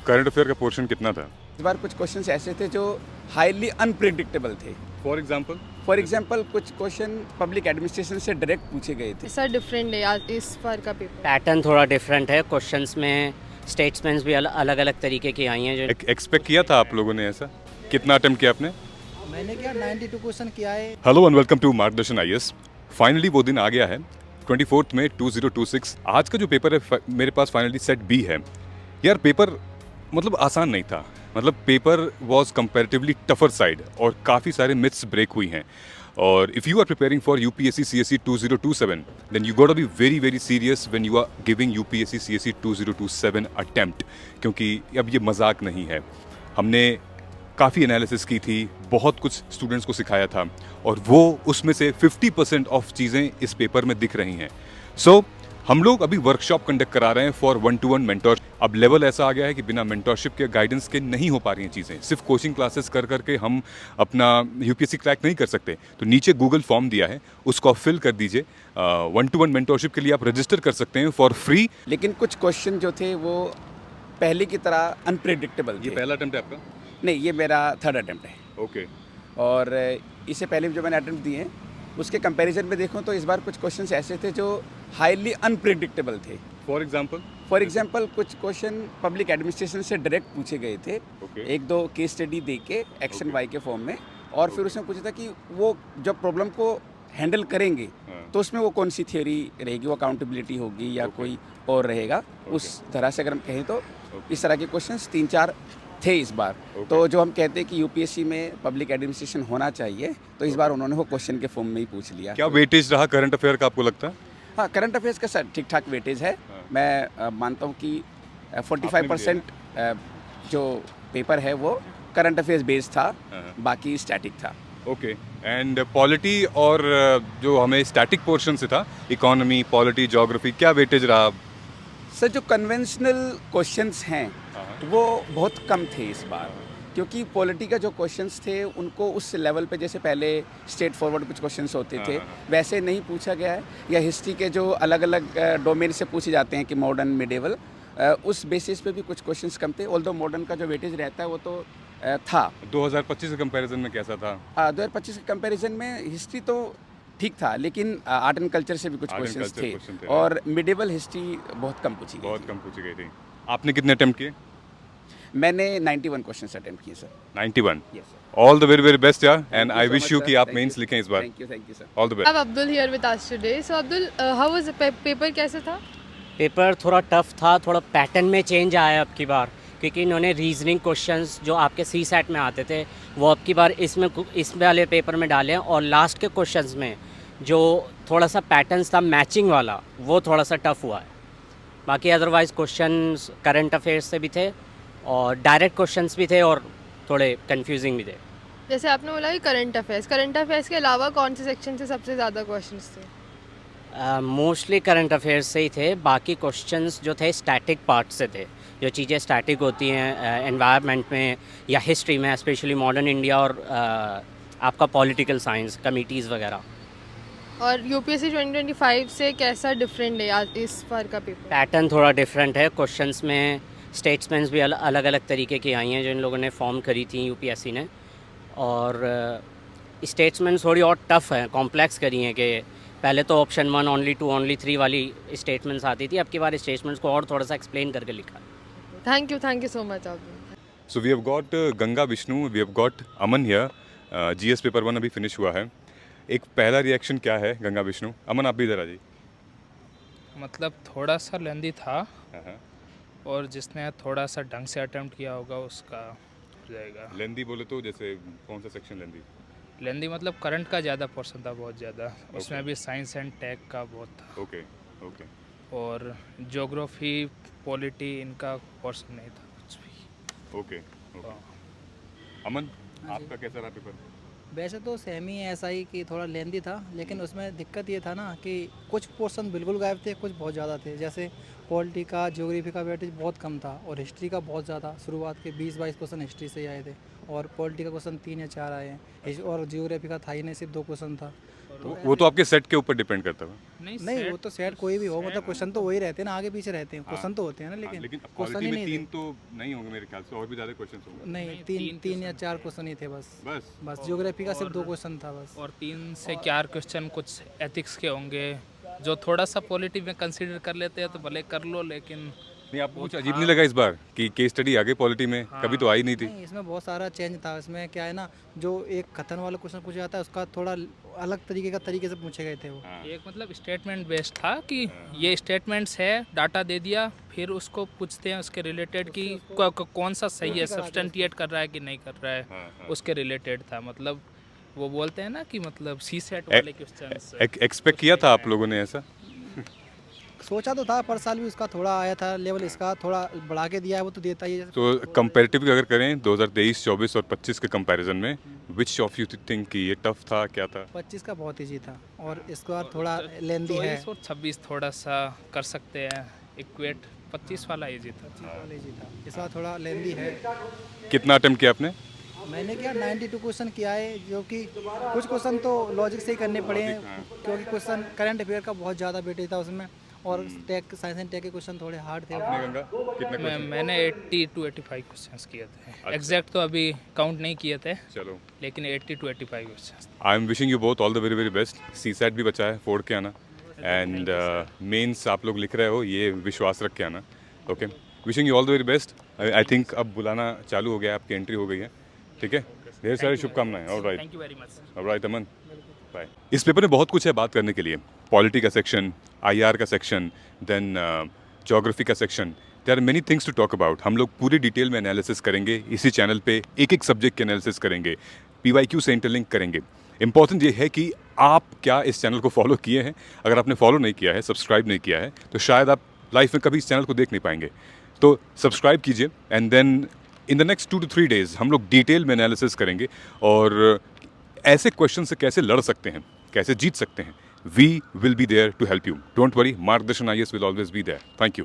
Current affair का portion कितना था? इस बार कुछ क्वेश्चंस ऐसे थे जो हाईली अनप्रिडिक्टेबल थे। For example? फॉर एग्जांपल कुछ क्वेश्चन पब्लिक एडमिनिस्ट्रेशन से डायरेक्ट पूछे गए थे। ऐसा डिफरेंट है आज इस बार का पेपर। पैटर्न थोड़ा डिफरेंट है। क्वेश्चंस में स्टेटमेंट्स भी अलग अलग तरीके की आई हैं जो एक्सपेक्ट किया था आप लोगों ने ऐसा? कितना अटेम्प्ट किया आपने? मैंने क्या 92 क्वेश्चन किया है। हेलो एंड वेलकम टू मार्गदर्शन आईएएस। फाइनली वो दिन आ गया है 24 मई 2026। आज का जो पेपर है मेरे पास फाइनली सेट बी है। यार पेपर मतलब आसान नहीं था, मतलब paper was comparatively tougher side और काफ़ी सारे मिथ्स ब्रेक हुई हैं। और if you are preparing for UPSC CSC 2027 then you gotta be very very serious when you are giving UPSC CSC 2027 attempt, क्योंकि अब ये मजाक नहीं है। हमने काफ़ी एनालिसिस की थी, बहुत कुछ स्टूडेंट्स को सिखाया था और वो उसमें से 50% ऑफ चीज़ें इस पेपर में दिख रही हैं। सो हम लोग अभी वर्कशॉप कंडक्ट करा रहे हैं फॉर 1-to-1 मेंटोर। अब लेवल ऐसा आ गया है कि बिना मेंटोरशिप के गाइडेंस के नहीं हो पा रही हैं चीज़ें। सिर्फ कोचिंग क्लासेस कर करके हम अपना यूपीएससी क्रैक नहीं कर सकते। तो नीचे गूगल फॉर्म दिया है, उसको आप फिल कर दीजिए। 1-to-1 मेंटोरशिप के लिए आप रजिस्टर कर सकते हैं फॉर फ्री। लेकिन कुछ क्वेश्चन जो थे वो पहले की तरह अनप्रिडिक्टेबल थे। पहला अटेम्प्ट है आपका? नहीं, ये मेरा थर्ड अटेम्प्ट है। ओके। और इससे पहले जो मैंने अटेम्प्ट दिए हैं उसके कंपैरिजन में देखूं तो इस बार कुछ क्वेश्चंस ऐसे थे जो हाईली अनप्रिडिक्टेबल थे। For example? फॉर एग्जांपल कुछ क्वेश्चन पब्लिक एडमिनिस्ट्रेशन से डायरेक्ट पूछे गए थे। Okay. एक दो केस स्टडी दे के एक्शन वाई के फॉर्म में, और फिर उसमें पूछा था कि वो जब प्रॉब्लम को हैंडल करेंगे तो उसमें वो कौन सी थियोरी रहेगी, वो अकाउंटेबिलिटी होगी या कोई और रहेगा। उस तरह से अगर हम कहें तो इस तरह के क्वेश्चंस 3-4 थे इस बार। तो जो हम कहते हैं कि यूपीएससी में पब्लिक एडमिनिस्ट्रेशन होना चाहिए, तो इस बार उन्होंने वो क्वेश्चन के फॉर्म में ही पूछ लिया। क्या वेटेज रहा करंट अफेयर का आपको लगता है? हाँ, करंट अफेयर्स का सर ठीक ठाक वेटेज है। मैं मानता हूँ कि 45% जो पेपर है वो करंट अफेयर्स बेस्ड था, बाकी स्टैटिक था। ओके। एंड पॉलिटी और जो हमें स्टैटिक पोर्शन से था, इकोनॉमी, पॉलिटी, ज्योग्राफी, क्या वेटेज रहा? सर जो कन्वेंशनल क्वेश्चंस हैं वो बहुत कम थे इस बार, क्योंकि पॉलिटी का जो क्वेश्चंस थे उनको उस लेवल पे जैसे पहले स्ट्रेट फॉरवर्ड कुछ क्वेश्चंस होते थे वैसे नहीं पूछा गया है। या हिस्ट्री के जो अलग अलग डोमेन से पूछे जाते हैं कि मॉडर्न, मिडेवल, उस बेसिस पे भी कुछ क्वेश्चंस कम थे। ऑल्दो मॉडर्न का जो वेटेज रहता है वो तो था। 2025 के कंपैरिजन में कैसा था? 2025 के कंपैरिजन में हिस्ट्री तो ठीक था, लेकिन आर्ट एंड कल्चर से भी कुछ Art and questions culture question थे थे। और मिडेवल हिस्ट्री बहुत कम पूछी गई बहुत थी। कम पूछी गई थी। आपने कितने अटेम्प्ट किए? मैंने 91 क्वेश्चंस अटेम्प्ट किए sir. 91। Yes sir. All the very very best यार, and Thank you I so wish much, you sir. कि आप Thank मेंस you. लिखें इस बार। Thank you sir. All the best. अब Abdul here with us today. So Abdul, how was the paper, कैसे था? Paper थोड़ा टफ था, थोड़ा पैटर्न में चेंज आया अब की बार, क्योंकि इन्होंने रीजनिंग क्वेश्चंस जो आपके सी सेट में आते थे वो अब की बार इस वाले पेपर में डाले हैं। और लास्ट के क्वेश्चंस में जो थोड़ा सा पैटर्न्स था मैचिंग वाला, वो थोड़ा सा टफ हुआ है। बाकी अदरवाइज क्वेश्चंस करंट अफेयर्स से भी थे और डायरेक्ट क्वेश्चंस भी थे और थोड़े कंफ्यूजिंग भी थे। जैसे आपने बोला कि करंट अफेयर्स के अलावा कौन से सेक्शन से सबसे ज़्यादा क्वेश्चंस थे? मोस्टली करंट अफेयर्स से ही थे। बाकी क्वेश्चंस जो थे स्टैटिक पार्ट से थे, जो चीज़ें स्टैटिक होती हैं एनवायरनमेंट में या हिस्ट्री में, स्पेशली मॉडर्न इंडिया और आपका पॉलिटिकल साइंस, कमिटीज़ वगैरह। और यूपीएससी 2025 से कैसा डिफरेंट है आज इस बार का पेपर? पैटर्न थोड़ा डिफरेंट है। क्वेश्चंस में स्टेटमेंट्स भी अलग अलग तरीके की आई हैं जो इन लोगों ने फॉर्म करी थी यूपीएससी ने। और स्टेटमेंट्स थोड़ी और टफ हैं, कॉम्प्लेक्स करी हैं कि पहले तो ऑप्शन 1, ओनली 2, ओनली 3 वाली स्टेटमेंट्स आती थी, अब की बार स्टेटमेंट्स को और थोड़ा सा एक्सप्लेन करके लिखा। Thank you so much Abdul. So we have got Ganga Vishnu, we have got Aman here. GS paper 1 अभी फिनिश हुआ है। एक पहला रिएक्शन क्या है गंगा विष्णु? अमन आप भी इधर आ जाइए। मतलब थोड़ा सा लेंदी था, और जिसने थोड़ा सा ढंग से अटेम्प्ट किया होगा उसका हो जाएगा। लेंदी बोले तो जैसे कौन सा सेक्शन लेंदी? लेंदी मतलब करंट का ज़्यादा पोर्शन था, बहुत ज़्यादा। उसमें भी साइंस एंड टेक का बहुत था। Okay okay. और ज्योग्राफी, पॉलिटी, इनका पोर्शन नहीं था कुछ भी। Okay okay. अमन आपका कैसा रहा पेपर? वैसे तो सेम ही है, ऐसा ही कि थोड़ा लेंदी था, लेकिन उसमें दिक्कत ये था ना कि कुछ पोर्शन बिल्कुल गायब थे, कुछ बहुत ज़्यादा थे। जैसे पॉलिटी का, ज्योग्राफी का वेटेज बहुत कम था और हिस्ट्री का बहुत ज़्यादा। शुरुआत के 20-22 क्वेश्चन हिस्ट्री से ही आए थे और पॉलिटी का क्वेश्चन 3 या 4 आए हैं। और ज्योग्राफी का था ही नहीं, सिर्फ 2 क्वेश्चन था। वो तो आपके सेट के ऊपर डिपेंड करता है। नहीं वो तो सेट कोई भी हो, मतलब क्वेश्चन तो वही रहते हैं ना, आगे पीछे रहते हैं, क्वेश्चन तो होते हैं ना, लेकिन लेकिन क्वेश्चन क्वालिटी ही में नहीं 3 तो नहीं होंगे मेरे ख्याल से, और भी ज़्यादा क्वेश्चन होंगे। नहीं, तीन या 4 क्वेश्चन ही थे बस। बस ज्योग्राफी का सिर्फ 2 क्वेश्चन था बस। और 3 से 4 क्वेश्चन कुछ एथिक्स के होंगे, जो थोड़ा सा पॉलिटी में कंसीडर कर लेते हैं तो भले कर लो, लेकिन नहीं, आपको कुछ अजीब नहीं लगा इस बार कि केस स्टडी आ गई पॉलिटी में? कभी तो आई नहीं थी। नहीं, इसमें बहुत सारा चेंज था। इसमें क्या है ना, जो एक कथन वाला क्वेश्चन पूछा जाता है उसका थोड़ा अलग तरीके से पूछे गए थे वो। एक मतलब स्टेटमेंट बेस्ड था कि ये स्टेटमेंट्स है, डाटा दे दिया, फिर उसको पूछते हैं उसके रिलेटेड कि कौन सा सही है, सब्सटेंटिएट कर रहा है कि नहीं कर रहा है, उसके रिलेटेड था। मतलब वो बोलते हैं ना कि मतलब सी सेट वाले क्वेश्चंस। एक्सपेक्ट किया था आप लोगों ने ऐसा? सोचा तो था, पर साल भी उसका थोड़ा आया था लेवल, इसका थोड़ा बढ़ा के दिया है, वो तो देता ही है। तो कंपैरेटिव अगर करें 2023, 24 और 25 के कंपैरिजन में, विच ऑफ यू थिंक कि ये टफ था, क्या था? 25 का बहुत ईजी था और इस बार थोड़ा लेंदी है। 24 और 26 थोड़ा सा कर सकते हैं इक्वेट, 25 वाला इजी था। ईजी था, इस बार थोड़ा लेंदी है। कितना अटेम्प्ट किया आपने? मैंने क्या 92 क्वेश्चन किया है, जो कि कुछ क्वेश्चन तो लॉजिक से ही करने पड़े हैं, क्योंकि क्वेश्चन करंट अफेयर का बहुत ज़्यादा वेटेज था उसमें, और टेक, साइंस एंड टेक के क्वेश्चन थोड़े हार्ड थे। आपने गंगा कितने क्वेश्चन? मैंने 80 to 85 क्वेश्चंस किए थे। एग्जैक्ट तो अभी काउंट नहीं किए थे, चलो, लेकिन 80 to 85 questions. I am wishing you both all the very very best. C set भी बचा है, फोड़ के आना, एंड मेंस आप लोग लिख रहे हो, ये विश्वास रख के आना। Okay, wishing you all the very best. I think अब बुलाना चालू हो गया है, आपकी एंट्री हो गई है, ठीक है? ढेर सारी शुभकामनाएं। Alright, thank you very much. Alright Aman, bye. इस पेपर में बहुत कुछ है बात करने के लिए। पॉलिटी का सेक्शन, आईआर का सेक्शन, देन ज्योग्राफी का सेक्शन, there are many things to talk about. हम लोग पूरी डिटेल में एनालिसिस करेंगे इसी चैनल पे, एक एक सब्जेक्ट के एनालिसिस करेंगे, पीवाईक्यू से इंटरलिंक करेंगे। इंपॉर्टेंट ये है कि आप क्या इस चैनल को फॉलो किए हैं। अगर आपने फॉलो नहीं किया है, सब्सक्राइब नहीं किया है, तो शायद आप लाइफ में कभी इस चैनल को देख नहीं पाएंगे। तो सब्सक्राइब कीजिए, and then in the next 2 to 3 days हम लोग डिटेल में एनालिसिस करेंगे, और ऐसे क्वेश्चन से कैसे लड़ सकते हैं, कैसे जीत सकते हैं। We will be there to help you, don't worry. Margdarshan IAS will always be there. Thank you.